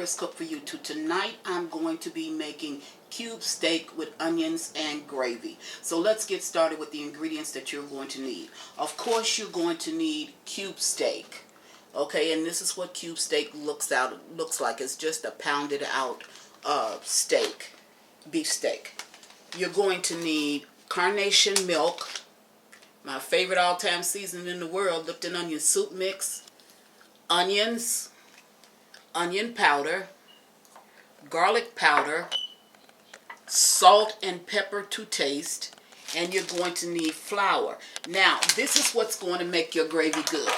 First Cook for YouTube. Tonight I'm going to be making cube steak with onions and gravy. So let's get started with the ingredients that you're going to need. Of course you're going to need cube steak. Okay, and this is what cube steak looks like. It's just a pounded out steak, beef steak. You're going to need carnation milk, my favorite all-time seasoning in the world, Lipton onion soup mix, onions, onion powder, garlic powder, salt and pepper to taste, and you're going to need flour. Now, this is what's going to make your gravy good,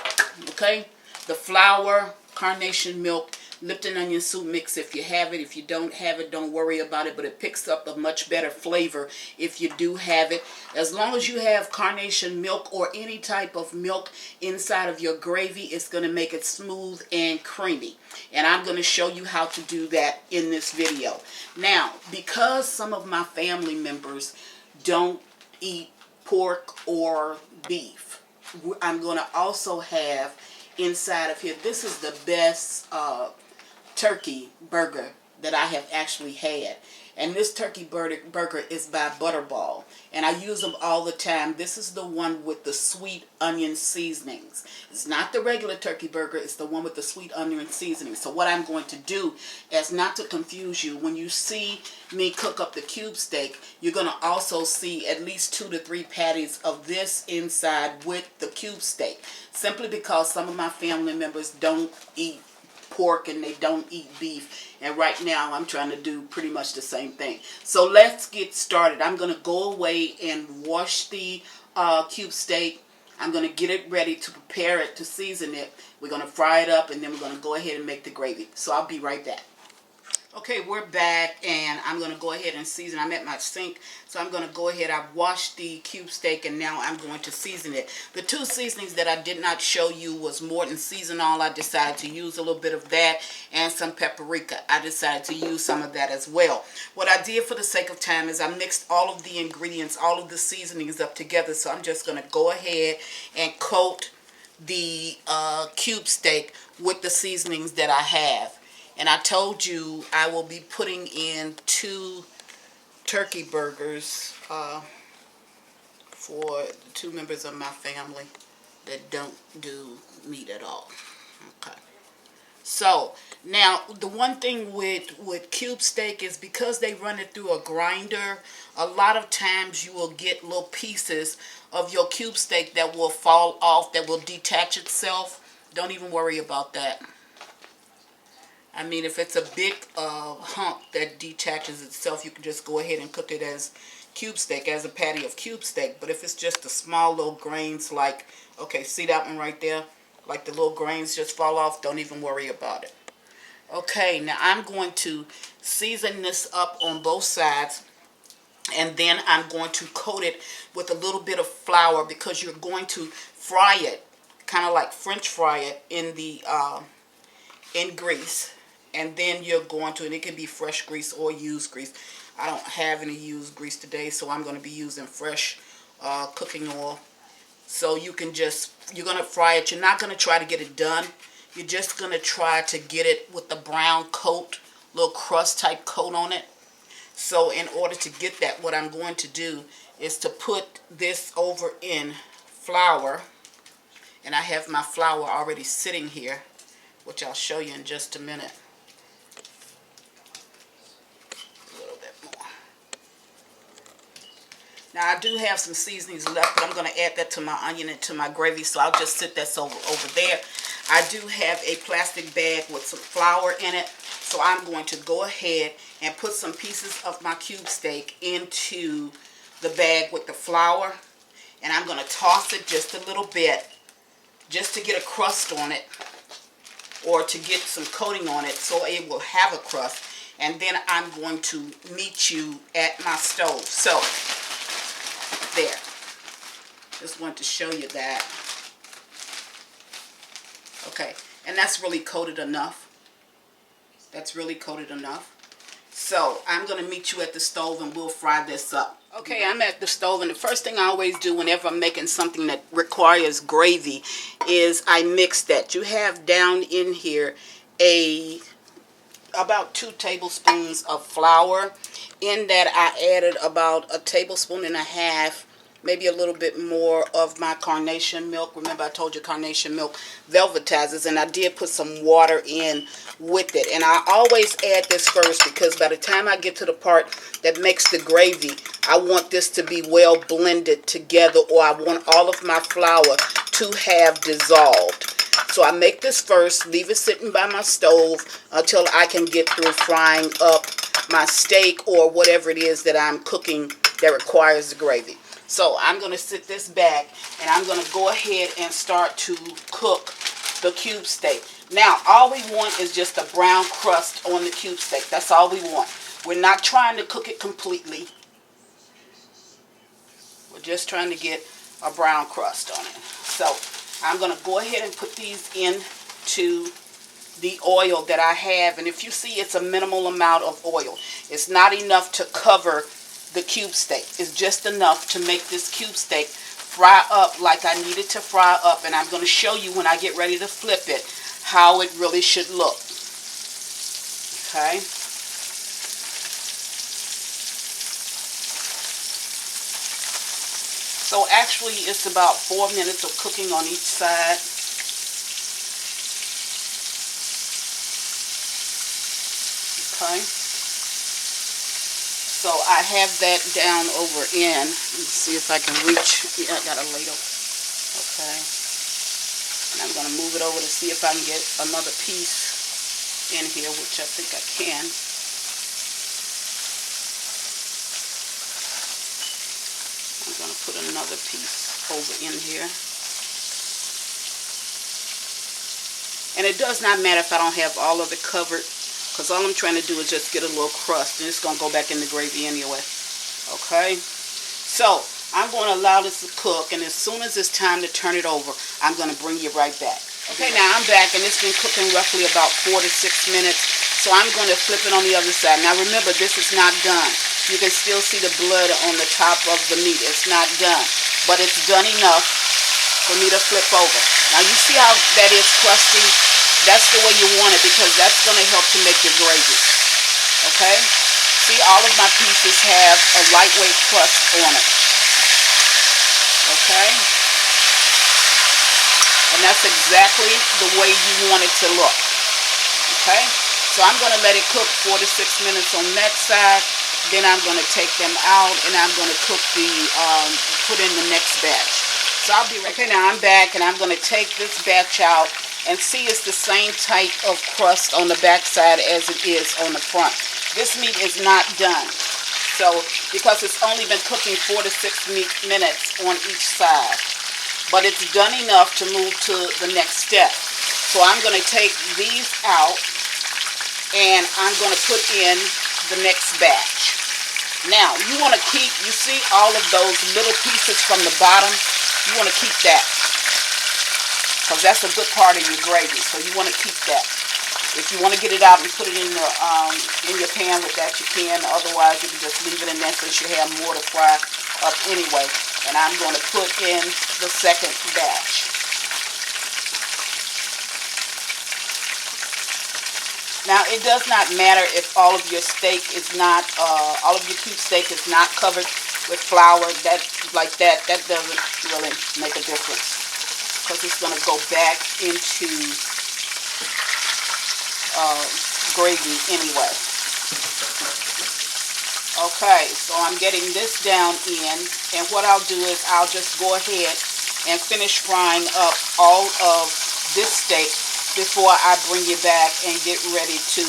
okay? The flour, carnation milk, Lipton onion soup mix if you have it. If you don't have it, don't worry about it, but it picks up a much better flavor if you do have it. As long as you have carnation milk or any type of milk inside of your gravy, it's going to make it smooth and creamy. And I'm going to show you how to do that in this video. Now, because some of my family members don't eat pork or beef, I'm going to also have inside of here, this is the best turkey burger that I have actually had, and this turkey burger is by Butterball, and I use them all the time. This is the one with the sweet onion seasonings. It's not the regular turkey burger, it's the one with the sweet onion seasonings. So what I'm going to do is, not to confuse you, when you see me cook up the cube steak, you're going to also see at least 2 to 3 patties of this inside with the cube steak, simply because some of my family members don't eat pork and they don't eat beef, and right now I'm trying to do pretty much the same thing. So let's get started. I'm going to go away and wash the cube steak. I'm going to get it ready to prepare it, to season it. We're going to fry it up, and then we're going to go ahead and make the gravy. So I'll be right back. Okay, we're back, and I'm going to go ahead and season. I'm at my sink, so I'm going to go ahead. I've washed the cube steak, and now I'm going to season it. The 2 seasonings that I did not show you was Morton Season All. I decided to use a little bit of that, and some paprika. I decided to use some of that as well. What I did for the sake of time is I mixed all of the ingredients, all of the seasonings up together, so I'm just going to go ahead and coat the cube steak with the seasonings that I have. And I told you I will be putting in 2 turkey burgers for 2 members of my family that don't do meat at all. Okay. So, now, the one thing with cube steak is, because they run it through a grinder, a lot of times you will get little pieces of your cube steak that will fall off, that will detach itself. Don't even worry about that. I mean, if it's a big hump that detaches itself, you can just go ahead and cook it as cube steak, as a patty of cube steak. But if it's just the small little grains, like, okay, see that one right there? Like the little grains just fall off, don't even worry about it. Okay, now I'm going to season this up on both sides, and then I'm going to coat it with a little bit of flour, because you're going to fry it, kind of like French fry it in the in grease. And then you're going to, and it can be fresh grease or used grease. I don't have any used grease today, so I'm going to be using fresh cooking oil. So you can just, you're going to fry it. You're not going to try to get it done. You're just going to try to get it with the brown coat, little crust type coat on it. So in order to get that, what I'm going to do is to put this over in flour. And I have my flour already sitting here, which I'll show you in just a minute. Now, I do have some seasonings left, but I'm going to add that to my onion and to my gravy, so I'll just sit that over there. I do have a plastic bag with some flour in it, so I'm going to go ahead and put some pieces of my cube steak into the bag with the flour, and I'm going to toss it just a little bit, just to get a crust on it, or to get some coating on it so it will have a crust. And then I'm going to meet you at my stove. So, there. Just wanted to show you that. Okay, and that's really coated enough. That's really coated enough. So, I'm going to meet you at the stove and we'll fry this up. Okay, I'm at the stove, and the first thing I always do whenever I'm making something that requires gravy is I mix that. You have down in here a about 2 tablespoons of flour. In that, I added about a tablespoon and a half, maybe a little bit more of my carnation milk. Remember, I told you carnation milk velvetizes, and I did put some water in with it. And I always add this first because by the time I get to the part that makes the gravy, I want this to be well blended together, or I want all of my flour to have dissolved. So I make this first, leave it sitting by my stove until I can get through frying up my steak or whatever it is that I'm cooking that requires the gravy. So I'm going to sit this back and I'm going to go ahead and start to cook the cube steak. Now, all we want is just a brown crust on the cube steak. That's all we want. We're not trying to cook it completely. We're just trying to get a brown crust on it. So I'm going to go ahead and put these into the oil that I have. And if you see, it's a minimal amount of oil. It's not enough to cover the cube steak. It's just enough to make this cube steak fry up like I need it to fry up. And I'm going to show you when I get ready to flip it how it really should look. Okay. So actually it's about 4 minutes of cooking on each side. Okay. So I have that down over in. Let's see if I can reach. Yeah, I got a ladle. Okay. And I'm going to move it over to see if I can get another piece in here, which I think I can. I'm going to put another piece over in here. And it does not matter if I don't have all of it covered, because all I'm trying to do is just get a little crust, and it's going to go back in the gravy anyway. Okay? So, I'm going to allow this to cook, and as soon as it's time to turn it over, I'm going to bring you right back. Okay, now I'm back, and it's been cooking roughly about 4 to 6 minutes, so I'm going to flip it on the other side. Now remember, this is not done. You can still see the blood on the top of the meat. It's not done, but it's done enough for me to flip over. Now you see how that is crusty? That's the way you want it, because that's going to help to make your gravy. Okay? See, all of my pieces have a lightweight crust on it. Okay? And that's exactly the way you want it to look. Okay? So I'm going to let it cook 4 to 6 minutes on that side. Then I'm going to take them out, and I'm going to cook put in the next batch. So I'll be right. Okay, now I'm back, and I'm going to take this batch out. And see, it's the same type of crust on the back side as it is on the front. This meat is not done. So, because it's only been cooking 4 to 6 minutes on each side. But it's done enough to move to the next step. So I'm going to take these out, and I'm going to put in the next batch. Now, you want to keep, you see all of those little pieces from the bottom? You want to keep that, because that's a good part of your gravy, so you want to keep that. If you want to get it out and put it in your pan with that, you can. Otherwise, you can just leave it in there since you have more to fry up anyway. And I'm going to put in the second batch. Now, it does not matter if all of your steak is not, all of your cube steak is not covered with flour. That doesn't really make a difference, because it's going to go back into gravy anyway. Okay, so I'm getting this down in, and what I'll do is I'll just go ahead and finish frying up all of this steak before I bring you back and get ready to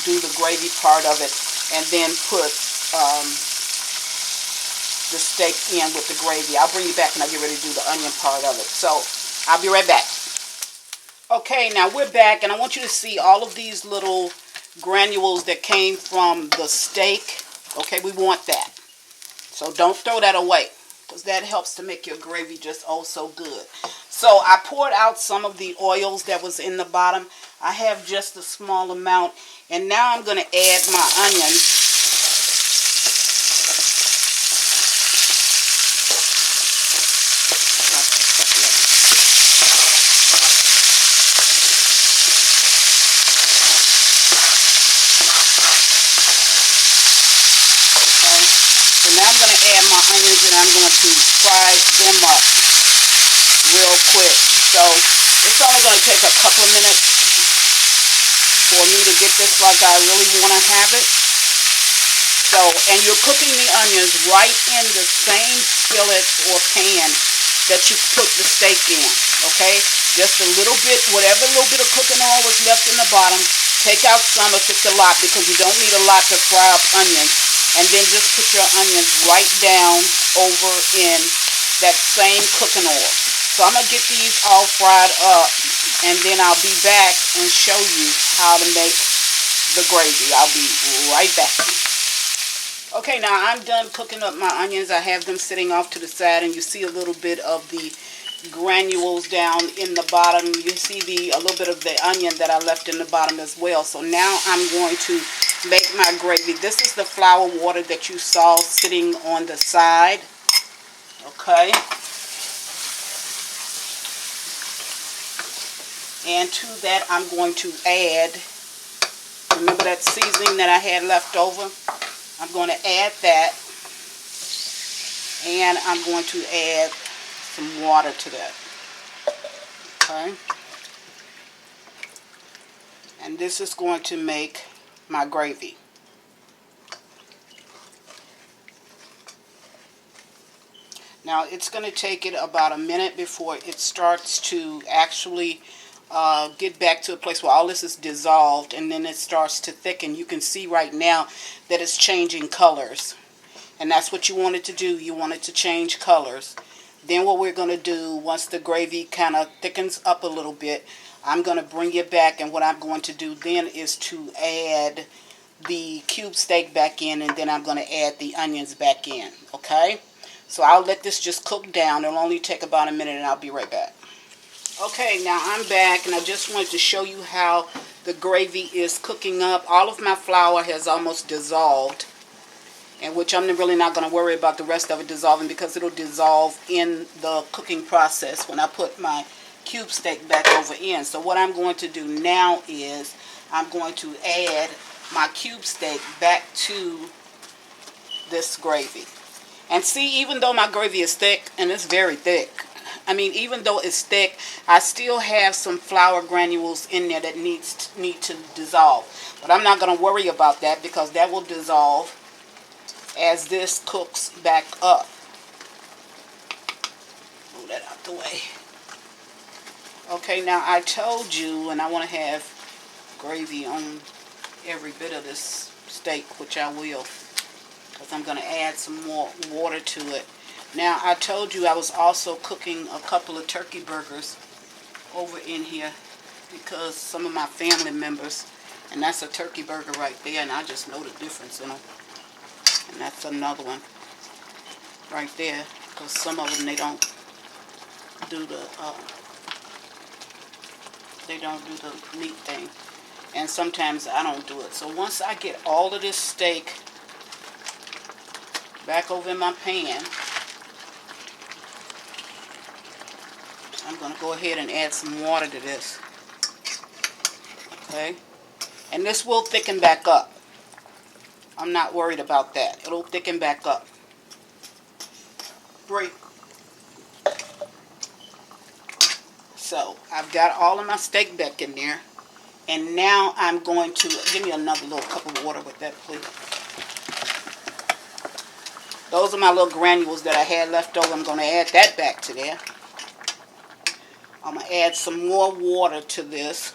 do the gravy part of it, and then put the steak in with the gravy. I'll bring you back when I get ready to do the onion part of it. So I'll be right back. Okay, now we're back, and I want you to see all of these little granules that came from the steak. Okay, we want that. So don't throw that away, because that helps to make your gravy just oh so good. So I poured out some of the oils that was in the bottom. I have just a small amount, and now I'm going to add my onions. add my onions and I'm going to fry them up real quick. So it's only going to take a couple of minutes for me to get this like I really want to have it. So, and you're cooking the onions right in the same skillet or pan that you put the steak in, okay? Just a little bit, whatever little bit of cooking oil was left in the bottom, take out some if it's a lot, because you don't need a lot to fry up onions. And then just put your onions right down over in that same cooking oil. So I'm going to get these all fried up, and then I'll be back and show you how to make the gravy. I'll be right back. Okay, now I'm done cooking up my onions. I have them sitting off to the side, and you see a little bit of the granules down in the bottom. You see a little bit of the onion that I left in the bottom as well. So now I'm going to make my gravy. This is the flour water that you saw sitting on the side. Okay. And to that I'm going to add, remember that seasoning that I had left over? I'm going to add that, and I'm going to add some water to that. Okay. And this is going to make my gravy. Now it's going to take it about a minute before it starts to actually get back to a place where all this is dissolved, and then it starts to thicken. You can see right now that it's changing colors, and that's what you want it to do. You want it to change colors. Then what we're going to do, once the gravy kind of thickens up a little bit, I'm going to bring it back, and what I'm going to do then is to add the cube steak back in, and then I'm going to add the onions back in. Okay, so I'll let this just cook down. It'll only take about a minute, and I'll be right back. Okay, now I'm back, and I just wanted to show you how the gravy is cooking up. All of my flour has almost dissolved, and which I'm really not going to worry about the rest of it dissolving, because it'll dissolve in the cooking process when I put my cube steak back over in. So what I'm going to do now is I'm going to add my cube steak back to this gravy. And see, even though my gravy is thick, and it's very thick, I mean, even though it's thick, I still have some flour granules in there that need to dissolve. But I'm not going to worry about that, because that will dissolve as this cooks back up. Move that out the way. Okay, now I told you, and I want to have gravy on every bit of this steak, which I will, because I'm going to add some more water to it. Now, I told you I was also cooking a couple of turkey burgers over in here, because some of my family members, and that's a turkey burger right there, and I just know the difference in them. And that's another one right there, because some of them, they don't do the meat thing, and sometimes I don't do it. So once I get all of this steak back over in my pan, I'm going to go ahead and add some water to this. Okay? And this will thicken back up. I'm not worried about that. It'll thicken back up. Great. So, I've got all of my steak back in there. And now I'm going to, give me another little cup of water with that, please. Those are my little granules that I had left over. I'm going to add that back to there. I'm going to add some more water to this.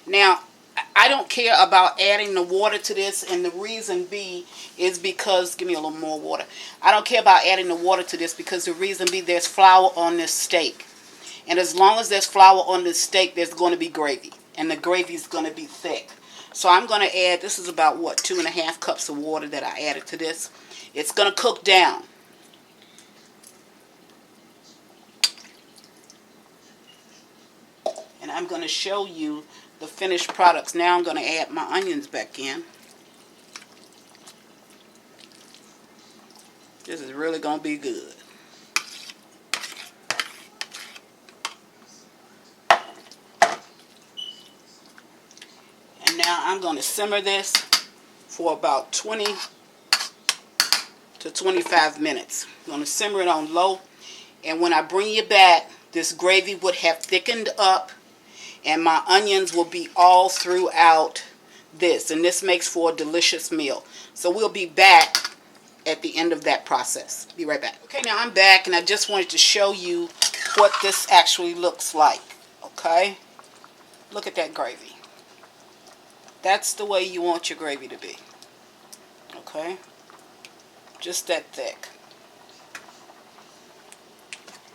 Now, I don't care about adding the water to this, and the reason be is because, give me a little more water. I don't care about adding the water to this because the reason be there's flour on this steak. And as long as there's flour on this steak, there's going to be gravy. And the gravy is going to be thick. So I'm going to add, this is about, what, 2.5 cups of water that I added to this. It's going to cook down. And I'm going to show you the finished products. Now I'm going to add my onions back in. This is really going to be good. And now I'm going to simmer this for about 20 to 25 minutes. I'm going to simmer it on low. And when I bring you back, this gravy would have thickened up and my onions will be all throughout this. And this makes for a delicious meal. So we'll be back at the end of that process. Be right back. Okay, now I'm back and I just wanted to show you what this actually looks like. Okay? Look at that gravy. That's the way you want your gravy to be. Okay? Just that thick.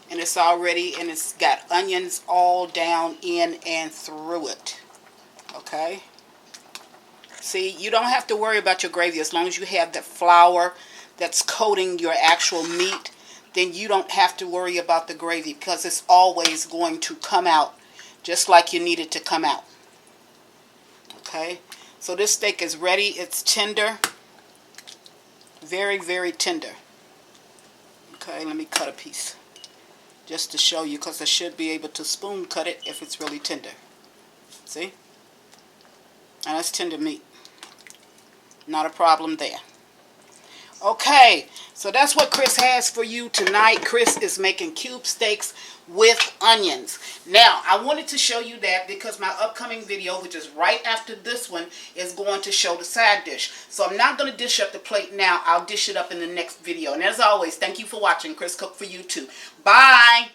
And it's got onions all down in and through it. Okay? See, you don't have to worry about your gravy as long as you have that flour that's coating your actual meat. Then you don't have to worry about the gravy because it's always going to come out just like you need it to come out. Okay? So this steak is ready. It's tender. Very, very tender. Okay, let me cut a piece just to show you because I should be able to spoon cut it if it's really tender. See? And that's tender meat. Not a problem there. Okay, so that's what Chris has for you tonight. Chris is making cube steaks with onions. Now, I wanted to show you that because my upcoming video, which is right after this one, is going to show the side dish. So I'm not going to dish up the plate now. I'll dish it up in the next video. And as always, thank you for watching. Chris Cook for you too. Bye.